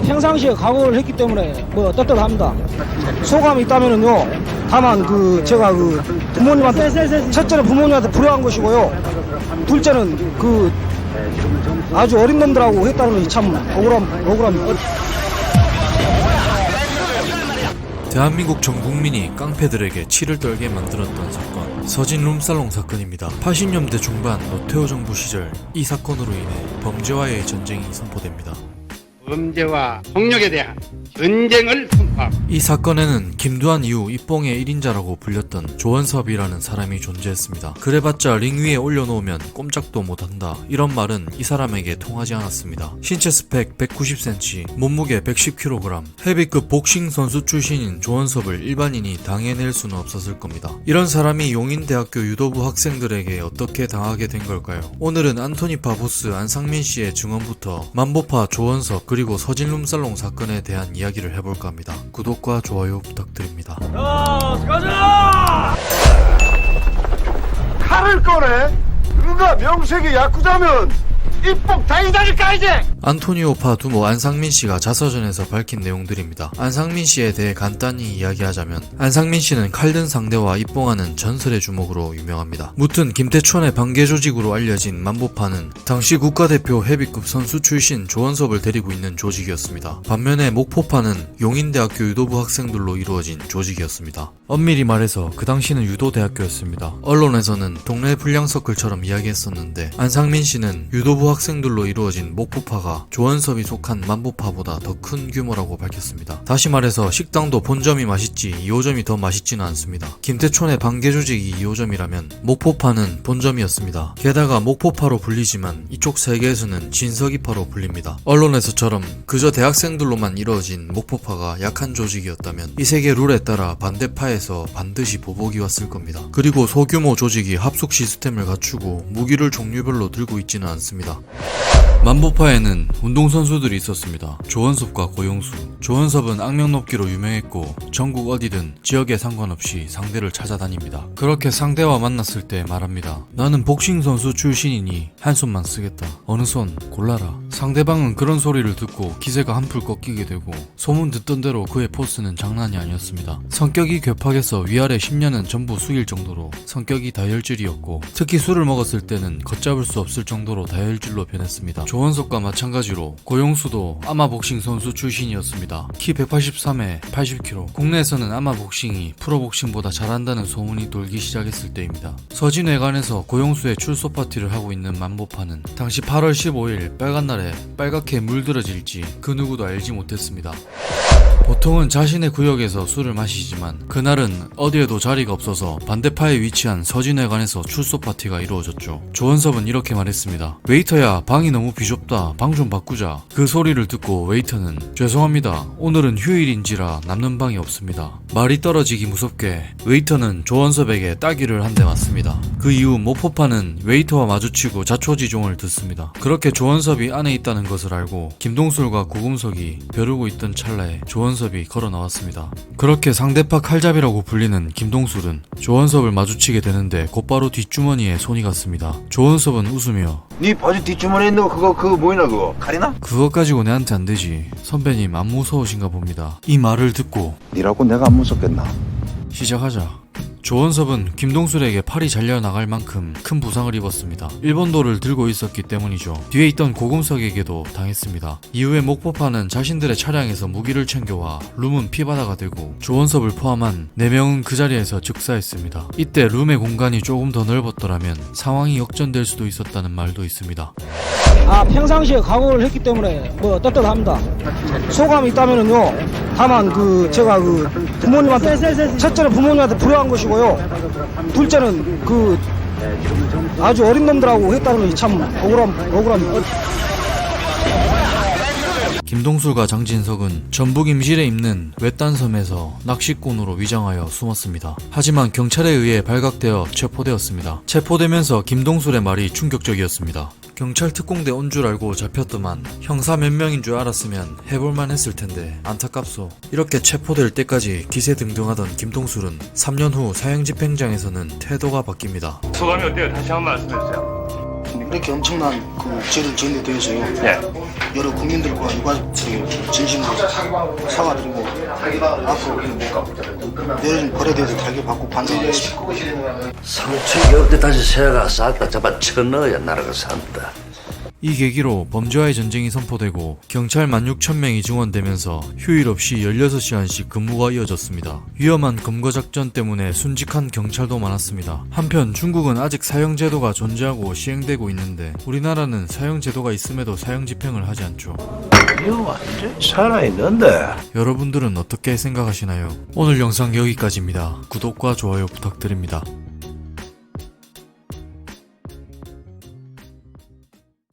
평상시에 각오를 했기 때문에 뭐 떳떳합니다. 소감이 있다면은요. 다만 제가 부모님한테 첫째는 부모님한테 불효한 것이고요. 둘째는 아주 어린 놈들하고 했다는 것이 참 억울합니다. 대한민국 전 국민이 깡패들에게 치를 떨게 만들었던 사건, 서진 룸살롱 사건입니다. 80년대 중반 노태우 정부 시절 이 사건으로 인해 범죄와의 전쟁이 선포됩니다. 범죄와 폭력에 대한 전쟁을 선포하고, 이 사건에는 김두한 이후 입봉의 1인자라고 불렸던 조원섭이라는 사람이 존재했습니다. 그래봤자 링 위에 올려놓으면 꼼짝도 못한다, 이런 말은 이 사람에게 통하지 않았습니다. 신체 스펙 190cm, 몸무게 110kg, 헤비급 복싱 선수 출신인 조원섭을 일반인이 당해낼 수는 없었을 겁니다. 이런 사람이 용인대학교 유도부 학생들에게 어떻게 당하게 된 걸까요? 오늘은 안토니파 보스 안상민 씨의 증언부터 만보파 조원섭 그리고 서진 룸살롱 사건에 대한 이야기를 해볼까 합니다. 구독과 좋아요 부탁드립니다. 가자! 칼을 꺼내? 누가 명색이 야쿠자면 입복 다이다니까 이제! 안토니오파 두모 안상민 씨가 자서전에서 밝힌 내용들입니다. 안상민 씨에 대해 간단히 이야기하자면, 안상민 씨는 칼든 상대와 입봉하는 전설의 주먹으로 유명합니다. 무튼 김태촌의 반개 조직으로 알려진 만보파는 당시 국가대표 헤비급 선수 출신 조원섭을 데리고 있는 조직이었습니다. 반면에 목포파는 용인대학교 유도부 학생들로 이루어진 조직이었습니다. 엄밀히 말해서 그 당시는 유도대학교였습니다. 언론에서는 동네 불량서클처럼 이야기했었는데, 안상민 씨는 유도부 학생들로 이루어진 목포파가 조원섭이 속한 만보파보다 더 큰 규모라고 밝혔습니다. 다시 말해서 식당도 본점이 맛있지 2호점이 더 맛있지는 않습니다. 김태촌의 반개 조직이 2호점이라면 목포파는 본점이었습니다. 게다가 목포파로 불리지만 이쪽 세계에서는 진석이파로 불립니다. 언론에서처럼 그저 대학생들로만 이루어진 목포파가 약한 조직이었다면 이 세계 룰에 따라 반대파에서 반드시 보복이 왔을 겁니다. 그리고 소규모 조직이 합숙 시스템을 갖추고 무기를 종류별로 들고 있지는 않습니다. 만보파에는 운동선수들이 있었습니다. 조원섭과 고용수. 조원섭은 악명 높기로 유명했고 전국 어디든 지역에 상관없이 상대를 찾아다닙니다. 그렇게 상대와 만났을 때 말합니다. 나는 복싱 선수 출신이니 한 손만 쓰겠다. 어느 손 골라라. 상대방은 그런 소리를 듣고 기세가 한풀 꺾이게 되고, 소문 듣던 대로 그의 포스는 장난이 아니었습니다. 성격이 괴팍해서 위아래 10년은 전부 숙일 정도로 성격이 다혈질이었고, 특히 술을 먹었을 때는 걷잡을 수 없을 정도로 다혈질로 변했습니다. 조원섭과 마찬가지로 고용수도 아마복싱 선수 출신이었습니다. 키 183에 80kg. 국내에서는 아마복싱이 프로복싱보다 잘한다는 소문이 돌기 시작했을 때입니다. 서진회관에서 고용수의 출소 파티를 하고 있는 만보파는 당시 8월 15일 빨간 날에 빨갛게 물들어질지 그 누구도 알지 못했습니다. 보통은 자신의 구역에서 술을 마시지만 그날은 어디에도 자리가 없어서 반대파에 위치한 서진회관에서 출소 파티가 이루어졌죠. 조원섭은 이렇게 말했습니다. 웨이터야, 방이 너무 비좁다. 방 좀 바꾸자. 그 소리를 듣고 웨이터는 죄송합니다. 오늘은 휴일인지라 남는 방이 없습니다. 말이 떨어지기 무섭게 웨이터는 조원섭에게 따기를 한 대 맞습니다. 그 이후 모포파는 웨이터와 마주치고 자초지종을 듣습니다. 그렇게 조원섭이 안에 있다는 것을 알고 김동술과 구금석이 벼르고 있던 찰나에 조원섭이 걸어 나왔습니다. 그렇게 상대파 칼잡이라고 불리는 김동술은 조원섭을 마주치게 되는데 곧바로 뒷주머니에 손이 갔습니다. 조원섭은 웃으며 네 바지 뒷주머니에 있는 거 그거 뭐이나 그거? 칼이나? 그것 가지고 내한테 안 되지. 선배님 안 무서우신가 봅니다. 이 말을 듣고 니라고 내가 안 무섭겠나? 시작하자. 조원섭은 김동술에게 팔이 잘려나갈 만큼 큰 부상을 입었습니다. 일본도를 들고 있었기 때문이죠. 뒤에 있던 고금석에게도 당했습니다. 이후에 목포파는 자신들의 차량에서 무기를 챙겨와 룸은 피바다가 되고 조원섭을 포함한 4명은 그 자리에서 즉사했습니다. 이때 룸의 공간이 조금 더 넓었더라면 상황이 역전될 수도 있었다는 말도 있습니다. 평상시에 각오를 했기 때문에 뭐 떳떳합니다. 소감이 있다면은요. 다만 제가 부모님한테 첫째는 부모님한테 불효한 것이고요. 둘째는 아주 어린 놈들하고 했다는 것이 참 억울합니다. 김동술과 장진석은 전북 임실에 있는 외딴섬에서 낚시꾼으로 위장하여 숨었습니다. 하지만 경찰에 의해 발각되어 체포되었습니다. 체포되면서 김동술의 말이 충격적이었습니다. 경찰 특공대 온 줄 알고 잡혔더만 형사 몇 명인 줄 알았으면 해볼만 했을 텐데 안타깝소. 이렇게 체포될 때까지 기세등등하던 김동술은 3년 후 사형집행장에서는 태도가 바뀝니다. 소감이 어때요? 다시 한번 말씀해주세요. 이렇게 엄청난 그 죄를 지은 데 대해서요. 여러 국민들과 유가족들에게 진심으로 사과드리고 앞으로 내려진 벌에 대해서 달게 받고 반성하겠습니다. 상책이 어때 다시 새가 싹다 잡아 쳐넣어야 나라가 산다. 이 계기로 범죄와의 전쟁이 선포되고 경찰 16,000명이 증원되면서 휴일 없이 16시간씩 근무가 이어졌습니다. 위험한 검거작전 때문에 순직한 경찰도 많았습니다. 한편 중국은 아직 사형제도가 존재하고 시행되고 있는데 우리나라는 사형제도가 있음에도 사형집행을 하지 않죠. 이거 완전 살아있는데. 여러분들은 어떻게 생각하시나요? 오늘 영상 여기까지입니다. 구독과 좋아요 부탁드립니다.